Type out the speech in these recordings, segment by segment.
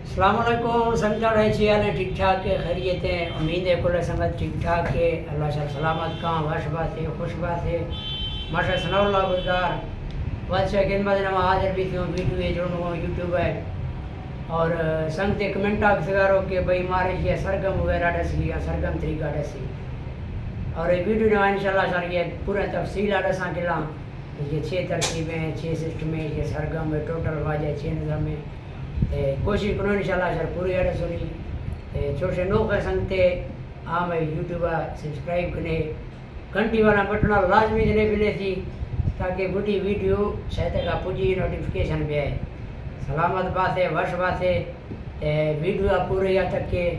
السلام علیکم سمجھا رہے چی حال ٹھیک ٹھاک کے خیریت ہیں امید ہے کل سنگت ٹھیک ٹھاک کے اللہ شر سلامت کام وش بات ہے خوش بات ہے ماشاء ثنا اللہ گزار بادشاہ کے خدمت میں حاضر بھی تھوں ویڈیو ہے جو یوٹیوب ہے اور سنگت کمنٹ آگ سگارو کہ بھائی مارے یہ سرگم وغیرہ ڈسی یا سرگم طریقہ ڈسی اور یہ ویڈیو نے انشاءاللہ سر یہ پورا تفصیل آڈساں کلا یہ 6 ترکیبیں 6 سسٹم ہے یہ سرگم ہے ٹوٹل واجہ 6 نظام ہے کوشش کرو انشاءاللہ سر پوری اڑ سنی چھوٹے نوک سنگتے عام یوٹیوب سبسکرائب کرنے گھنٹی والا بٹنا لازمی جنے ملے تھی تاکہ بڑی ویڈیو شاید کا پوجی نوٹیفکیشن بھی آئے سلامت بات ہے وش بات ہے ویڈیو پورے یا تک کے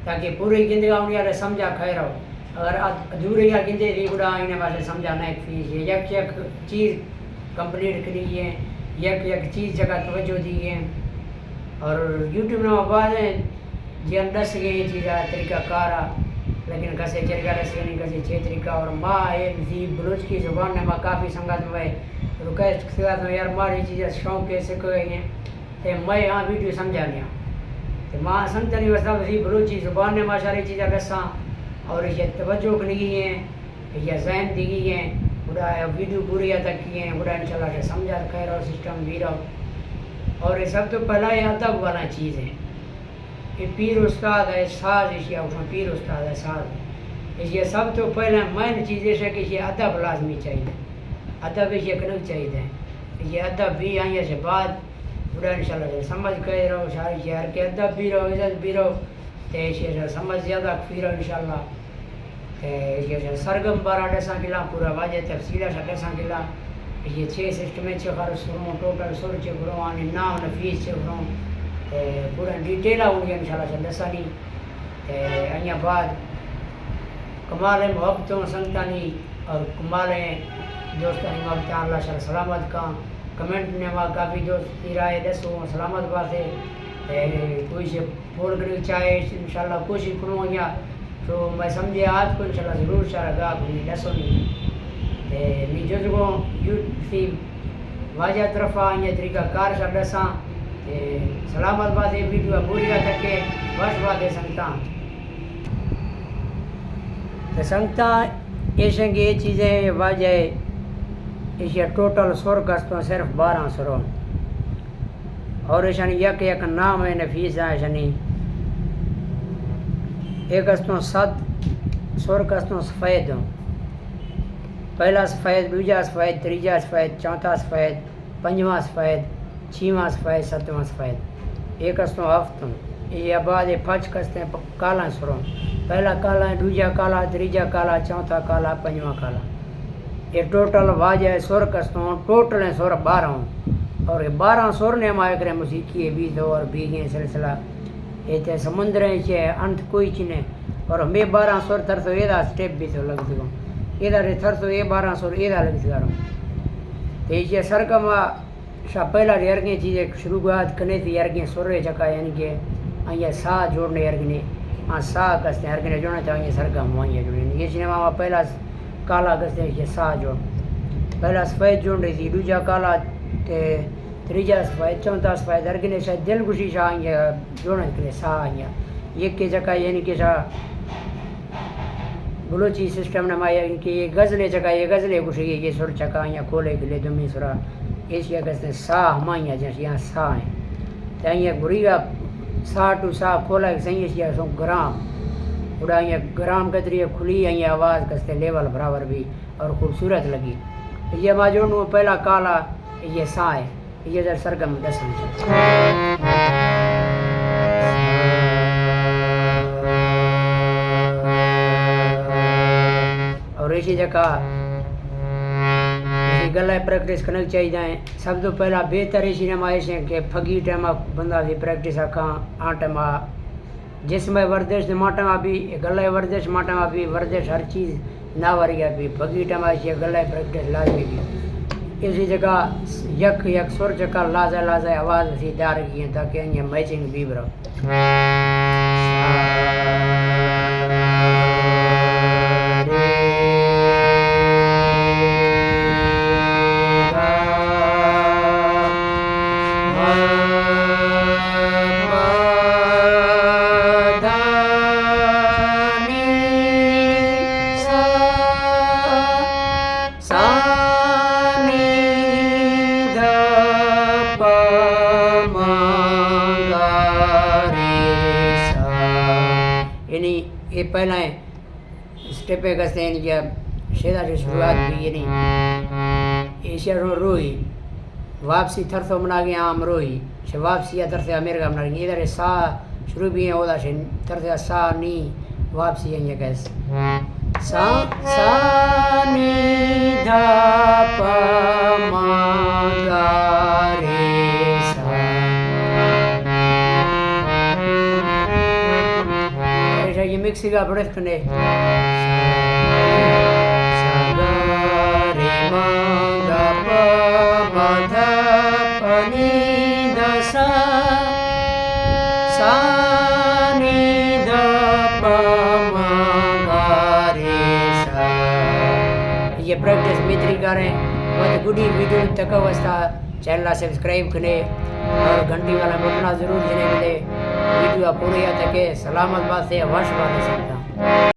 تاکہ پوری گندگی انہیں سمجھا کھائے رہو اگر ادھورے یا گندے تھی گڑا انہیں بات سمجھا نہ فیس یک یک چیز کمپلیٹ کری ہے یک یک چیز جگہ توجہ دی ہے اور یوٹیوب میں بعد ہیں جی ہم دس گئے یہ چیزا طریقہ کارا لیکن کسے چرگا دس گئے نہیں کسے 6 طریقہ اور ماں یہ بلوچ کی زبان نے ماں کافی سنگت میں ریکویسٹ سنگت میں یار ماری چیزیں شوق کیسے کوئی ہیں تو میں ہاں ویڈیو سمجھا لیا تو ماں سمجھا نہیں وستا وزی بلوچی زبان نے ماں ساری چیزیں دساں اور یہ توجہ کنگی ہیں یہ ذہن دیگی ہیں بڑا ویڈیو پوری تک کی ہیں بڑا انشاءاللہ سے سمجھا رکھا رہو سسٹم بھی رہو اور یہ سب تو پہلا یہ ادب والا چیز ہے یہ پیر استاد ہے ساز اشیاء پیر استاد ہے ساز یہ سب تو پہلے مین چیز ہے کہ یہ ادب لازمی چاہیے ادب یہ کنک چاہیے یہ ادب بھی آئیے سے بعد بڑا انشاءاللہ سے سمجھ کہہ رہو ساری شہر کے ادب بھی رہو عزت بھی رہو تو یہ سمجھ زیادہ پھر رہو انشاءاللہ یہ سرگم بارہ ڈساں کلا پورا واجہ تفصیلہ سا ڈساں کلا یہ 6 سسٹم 6 خرچ کروں ٹوٹل سر چکروں آنے نام نفیس چکروں پورا ڈیٹیل ہوگی انشاءاللہ سے دسانی انیا بعد کمال محبتوں سنگتانی اور کمال دوستانی محبتیں اللہ شر سلامت کا کمنٹ نے وہاں کافی دوست کی رائے دسوں سلامت بات ہے کوئی سے پھول کرنے چاہے انشاءاللہ کوشش کروں یا تو میں سمجھے آج کو انشاءاللہ ضرور شارہ گا کنی دسوں نہیں نیجوز کو یوٹی واجہ طرفہ یہ طریقہ کار سا ڈساں سلامت بات ہے ویڈیو پوریا تک کے وش بات ہے سنگتا ایسے کہ یہ چیزیں واجہ یہ ٹوٹل سر کستوں صرف 12 سروں اور ایسا یک یک نام ہے نفیس ہے ایسا ایک کستوں 7 سر کستوں سفید ہوں پہلا سفید دوجا سفید تیجا سفید چوتھا سفید پنجواں سفید 6واں سفید 7واں سفید ایک کستوں ہفتوں یہ بعد پھچ کستے ہیں کالا سروں پہلا کالا ہے دوجا کالا تیجا کالا چوتھا کالا پنجواں کالا یہ ٹوٹل واجہ سر کستوں ٹوٹل ہیں سر 12 ہوں اور یہ 12 سر نے ہمارے کرے موسیقی ہے بھی دو اور بھی گئے سلسلہ یہ تے سمندر ہے انت کوئی چینے اور ہمیں 12 سر تر تو یہ سٹیپ بھی تو لگ دوں ادھر تھر تو یہ 12 سر ادھر لگ سکا رہا تو یہ سرگم شاہ پہلا یرگیں چیزیں شروعات کرنے تھی یرگیں سر چکا یعنی کہ یہ سا جوڑنے یرگنے ہاں سا کستے یرگنے جوڑنے تھا یہ سرگم وہاں جوڑنے یہ سنیما پہلا کالا کستے یہ سا جوڑ پہلا سفید جوڑ رہی تھی دوجا کالا تیجا سفید چوتھا سفید یرگنے شاید دل خوشی شاہ یہ جوڑنے کے سا یہ کہ چکا یعنی کہ شاہ بلوچی سسٹم نے مایا کہ یہ غزلیں چکا یہ غزلیں کچھ یہ سر چکا یا کھولے کے لیے دمی سرا ایشیا کہتے ہیں سا ہمائیاں جیسے یہاں سا ہیں تو یہ گریگا سا ٹو سا کھولا کہ صحیح ایشیا سو گرام اڑا یہ گرام قدری کھلی یہ آواز کستے لیول برابر بھی اور خوبصورت لگی یہ ماجوڑ پہلا کالا یہ سا ہے یہ در سرگم دسم اور اسی جگہ گلہ پریکٹس کرنا چاہیے سب تو پہلا بہتر اسی نمائش ہے کہ پھگی ٹائم بندہ بھی پریکٹس رکھاں آ ٹائم جسم ورزش ماٹا بھی گلہ ورزش ماٹا بھی ورزش ہر چیز نہ وریا بھی پھگی ٹائم گلہ پریکٹس لازمی بھی اسی جگہ یک یک سر چکا لازا لازا آواز اسی دار کی ہیں تاکہ یہ میچنگ بھی برو یہ پہلا اسٹیپیں کرتے ہیں یا شیدا کی شروعات بھی یہ نہیں ایشیا روئی واپسی تھرسو منا گیا عام روئی واپسی یا ترسے امریکہ منا گیا ادھر سا شروع بھی ہیں اودا شن ترسے سا نی واپسی ہیں یہ کیسے سا سا نی دھا پا ما گا رے سا ایسا یہ مکسی کا بڑے کنے سا گا رے ما گا پا ما دھا پا نی دھا سا سا نی دھا پا ما گا رے سا یہ پریکٹس میتری کر رہے ہیں بہت گڈی ویڈیو تک واسطہ چینل سبسکرائب کرے اور گھنٹی والا بٹنا ضرور جنے ملے ویڈیو پوری تک سلامت بات سے وش بات سکتا